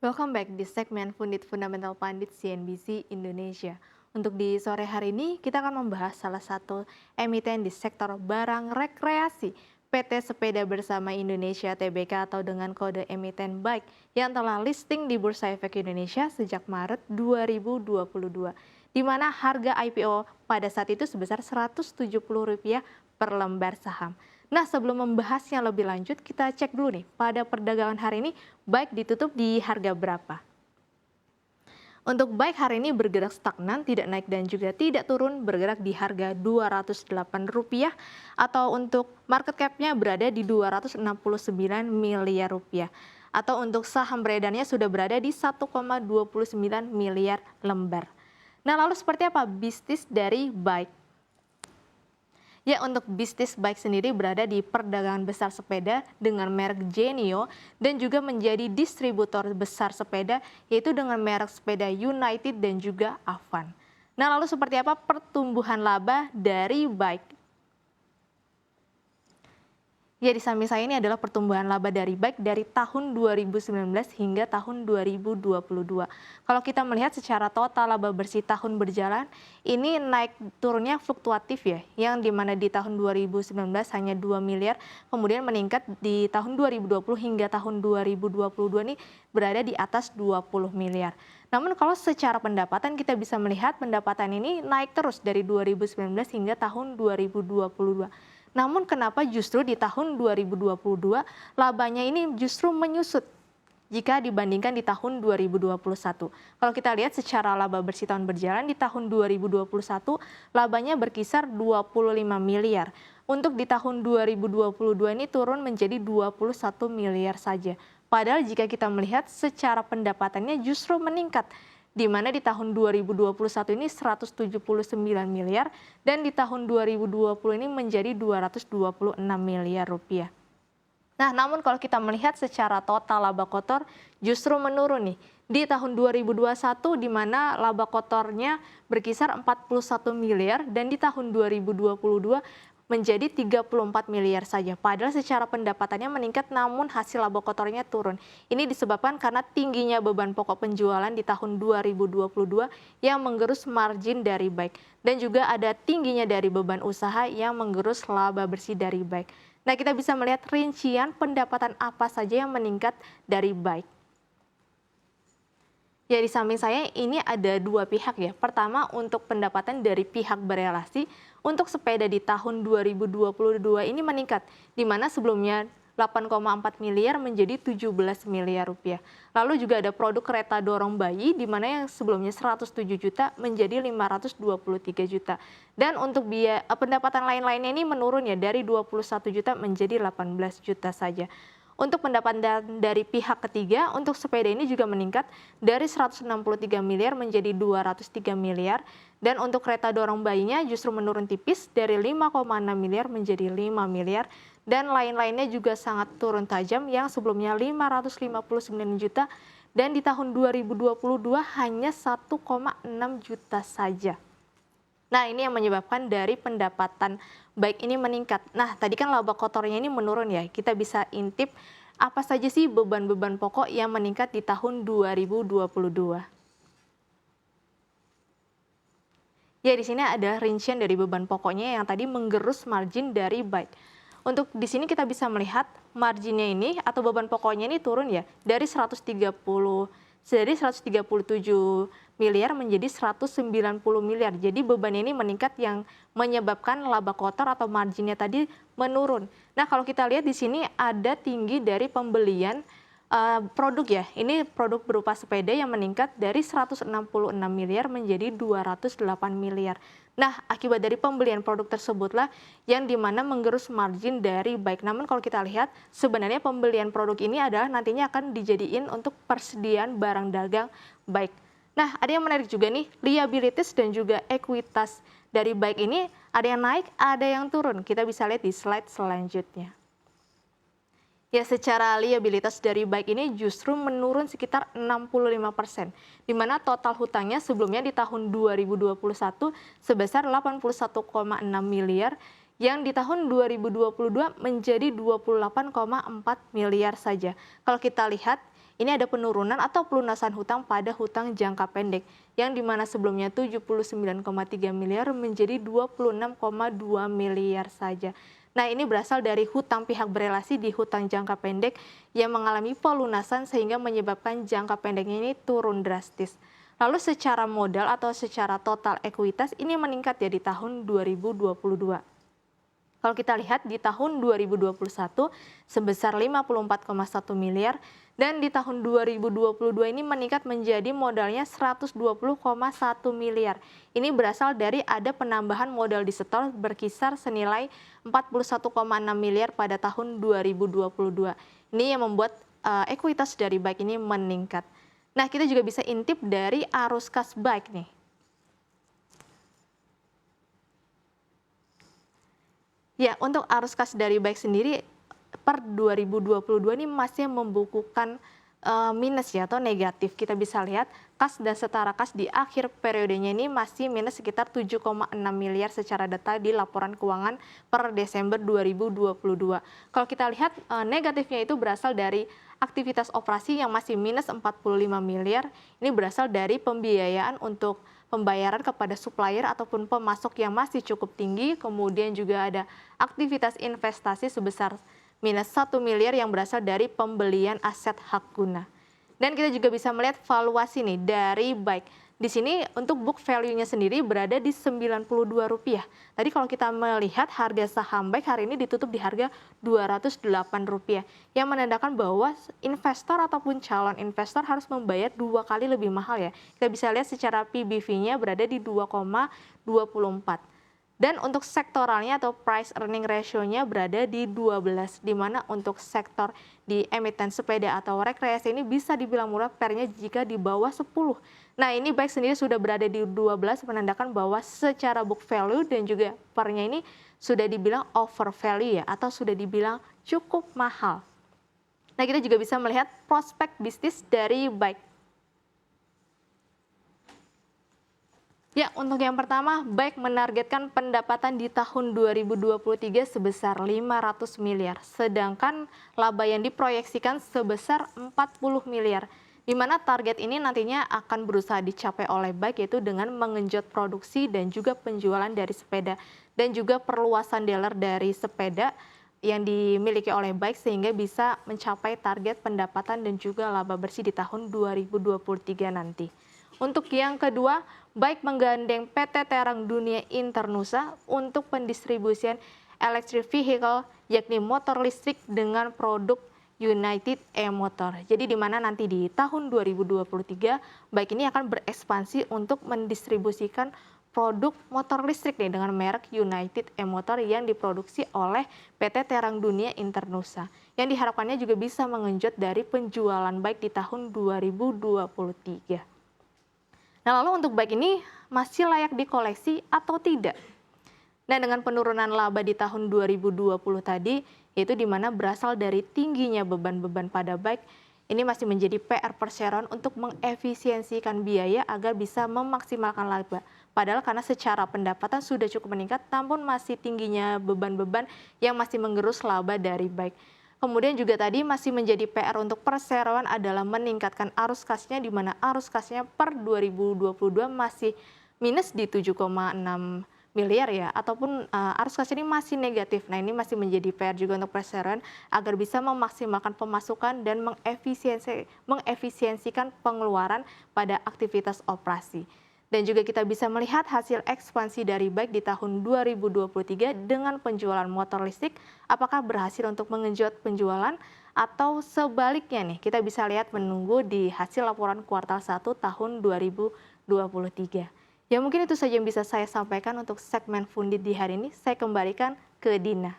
Welcome back di segmen Fundit Fundamental Pandit CNBC Indonesia. Untuk di sore hari ini, kita akan membahas salah satu emiten di sektor barang rekreasi, PT Sepeda Bersama Indonesia Tbk atau dengan kode emiten BAIK yang telah listing di Bursa Efek Indonesia sejak Maret 2022, di mana harga IPO pada saat itu sebesar Rp170 per lembar saham. Nah, sebelum membahasnya lebih lanjut, kita cek dulu nih, pada perdagangan hari ini BAIK ditutup di harga berapa? Untuk BAIK hari ini bergerak stagnan, tidak naik dan juga tidak turun, bergerak di harga Rp208 atau untuk market cap-nya berada di Rp269 miliar. Atau untuk saham beredarnya sudah berada di 1,29 miliar lembar. Nah, lalu seperti apa bisnis dari BAIK? Ya, untuk bisnis BAIK sendiri berada di perdagangan besar sepeda dengan merek Genio dan juga menjadi distributor besar sepeda yaitu dengan merek sepeda United dan juga Avan. Nah, lalu seperti apa pertumbuhan laba dari BAIK? Ya, di samping saya ini adalah pertumbuhan laba dari BAIK dari tahun 2019 hingga tahun 2022. Kalau kita melihat secara total laba bersih tahun berjalan, ini naik turunnya fluktuatif ya, yang dimana di tahun 2019 hanya 2 miliar, kemudian meningkat di tahun 2020 hingga tahun 2022 ini berada di atas 20 miliar. Namun kalau secara pendapatan kita bisa melihat pendapatan ini naik terus dari 2019 hingga tahun 2022. Namun kenapa justru di tahun 2022 labanya ini justru menyusut jika dibandingkan di tahun 2021. Kalau kita lihat secara laba bersih tahun berjalan di tahun 2021 labanya berkisar 25 miliar. Untuk di tahun 2022 ini turun menjadi 21 miliar saja. Padahal jika kita melihat secara pendapatannya justru meningkat, di mana di tahun 2021 ini 179 miliar dan di tahun 2020 ini menjadi 226 miliar rupiah. Nah, namun kalau kita melihat secara total laba kotor justru menurun nih. Di tahun 2021 di mana laba kotornya berkisar 41 miliar dan di tahun 2022 menjadi 34 miliar saja. Padahal secara pendapatannya meningkat namun hasil laba kotornya turun. Ini disebabkan karena tingginya beban pokok penjualan di tahun 2022 yang menggerus margin dari BAIK. Dan juga ada tingginya dari beban usaha yang menggerus laba bersih dari BAIK. Nah, kita bisa melihat rincian pendapatan apa saja yang meningkat dari BAIK. Ya, di samping saya ini ada dua pihak ya. Pertama untuk pendapatan dari pihak berelasi untuk sepeda di tahun 2022 ini meningkat, di mana sebelumnya 8,4 miliar menjadi 17 miliar rupiah. Lalu juga ada produk kereta dorong bayi di mana yang sebelumnya 107 juta menjadi 523 juta. Dan untuk biaya pendapatan lain-lainnya ini menurun ya dari 21 juta menjadi 18 juta saja. Untuk pendapatan dari pihak ketiga, untuk sepeda ini juga meningkat dari 163 miliar menjadi 203 miliar. Dan untuk kereta dorong bayinya justru menurun tipis dari 5,6 miliar menjadi 5 miliar. Dan lain-lainnya juga sangat turun tajam yang sebelumnya 559 juta dan di tahun 2022 hanya 1,6 juta saja. Nah, ini yang menyebabkan dari pendapatan BAIK ini meningkat. Nah, tadi kan laba kotornya ini menurun ya. Kita bisa intip apa saja sih beban-beban pokok yang meningkat di tahun 2022. Ya, di sini ada rincian dari beban pokoknya yang tadi menggerus margin dari BAIK. Untuk di sini kita bisa melihat marginnya ini atau beban pokoknya ini turun ya dari 137 miliar menjadi 190 miliar. Jadi beban ini meningkat yang menyebabkan laba kotor atau marginnya tadi menurun. Nah, kalau kita lihat di sini ada tinggi dari pembelian produk ya. Ini produk berupa sepeda yang meningkat dari 166 miliar menjadi 208 miliar. Nah, akibat dari pembelian produk tersebutlah yang dimana menggerus margin dari BAIK. Namun kalau kita lihat sebenarnya pembelian produk ini adalah nantinya akan dijadiin untuk persediaan barang dagang BAIK. Nah, ada yang menarik juga nih, liabilities dan juga ekuitas dari BAIK ini ada yang naik, ada yang turun. Kita bisa lihat di slide selanjutnya. Ya, secara liabilitas dari BAIK ini justru menurun sekitar 65%, di mana total hutangnya sebelumnya di tahun 2021 sebesar 81,6 miliar, yang di tahun 2022 menjadi 28,4 miliar saja. Kalau kita lihat, ini ada penurunan atau pelunasan hutang pada hutang jangka pendek, yang dimana sebelumnya 79,3 miliar menjadi 26,2 miliar saja. Nah, ini berasal dari hutang pihak berelasi di hutang jangka pendek yang mengalami pelunasan sehingga menyebabkan jangka pendeknya ini turun drastis. Lalu secara modal atau secara total ekuitas ini meningkat ya di tahun 2022. Kalau kita lihat di tahun 2021 sebesar 54,1 miliar dan di tahun 2022 ini meningkat menjadi modalnya 120,1 miliar. Ini berasal dari ada penambahan modal di setor berkisar senilai 41,6 miliar pada tahun 2022. Ini yang membuat ekuitas dari BIKE ini meningkat. Nah, kita juga bisa intip dari arus kas BIKE nih. Ya, untuk arus kas dari BIKE sendiri per 2022 ini masih membukukan minus ya atau negatif. Kita bisa lihat kas dan setara kas di akhir periodenya ini masih minus sekitar 7,6 miliar secara data di laporan keuangan per Desember 2022. Kalau kita lihat negatifnya itu berasal dari aktivitas operasi yang masih minus 45 miliar. Ini berasal dari pembiayaan untuk pembayaran kepada supplier ataupun pemasok yang masih cukup tinggi, kemudian juga ada aktivitas investasi sebesar minus 1 miliar yang berasal dari pembelian aset hak guna. Dan kita juga bisa melihat valuasi nih dari BIKE. Di sini untuk book value-nya sendiri berada di Rp92. Tadi kalau kita melihat harga saham BIKE hari ini ditutup di harga Rp208, yang menandakan bahwa investor ataupun calon investor harus membayar 2 kali lebih mahal ya. Kita bisa lihat secara PBV-nya berada di 2,24. Dan untuk sektoralnya atau price earning ratio-nya berada di 12, di mana untuk sektor di emiten sepeda atau rekreasi ini bisa dibilang murah pernya jika di bawah 10. Nah, ini BIKE sendiri sudah berada di 12 menandakan bahwa secara book value dan juga pernya ini sudah dibilang over value ya atau sudah dibilang cukup mahal. Nah, kita juga bisa melihat prospek bisnis dari BIKE. Ya, untuk yang pertama, BIKE menargetkan pendapatan di tahun 2023 sebesar 500 miliar, sedangkan laba yang diproyeksikan sebesar 40 miliar, di mana target ini nantinya akan berusaha dicapai oleh BIKE yaitu dengan mengenjot produksi dan juga penjualan dari sepeda, dan juga perluasan dealer dari sepeda yang dimiliki oleh BIKE sehingga bisa mencapai target pendapatan dan juga laba bersih di tahun 2023 nanti. Untuk yang kedua, BIKE menggandeng PT Terang Dunia Internusa untuk pendistribusian electric vehicle, yakni motor listrik dengan produk United E-Motor. Jadi di mana nanti di tahun 2023, BIKE ini akan berekspansi untuk mendistribusikan produk motor listrik nih dengan merek United E-Motor yang diproduksi oleh PT Terang Dunia Internusa. Yang diharapkannya juga bisa mengenjot dari penjualan BIKE di tahun 2023. Nah, lalu untuk BIKE ini masih layak dikoleksi atau tidak? Nah, dengan penurunan laba di tahun 2020 tadi, yaitu di mana berasal dari tingginya beban-beban pada BIKE, ini masih menjadi PR perseroan untuk mengefisiensikan biaya agar bisa memaksimalkan laba. Padahal karena secara pendapatan sudah cukup meningkat, namun masih tingginya beban-beban yang masih menggerus laba dari BIKE. Kemudian juga tadi masih menjadi PR untuk perseroan adalah meningkatkan arus kasnya, di mana arus kasnya per 2022 masih minus di 7,6 miliar ya, ataupun arus kas ini masih negatif. Nah, ini masih menjadi PR juga untuk perseroan agar bisa memaksimalkan pemasukan dan mengefisiensikan pengeluaran pada aktivitas operasi. Dan juga kita bisa melihat hasil ekspansi dari BIKE di tahun 2023 dengan penjualan motor listrik, apakah berhasil untuk mengenjot penjualan atau sebaliknya nih, kita bisa lihat menunggu di hasil laporan kuartal 1 tahun 2023. Ya, mungkin itu saja yang bisa saya sampaikan untuk segmen Fundit di hari ini. Saya kembalikan ke Dina.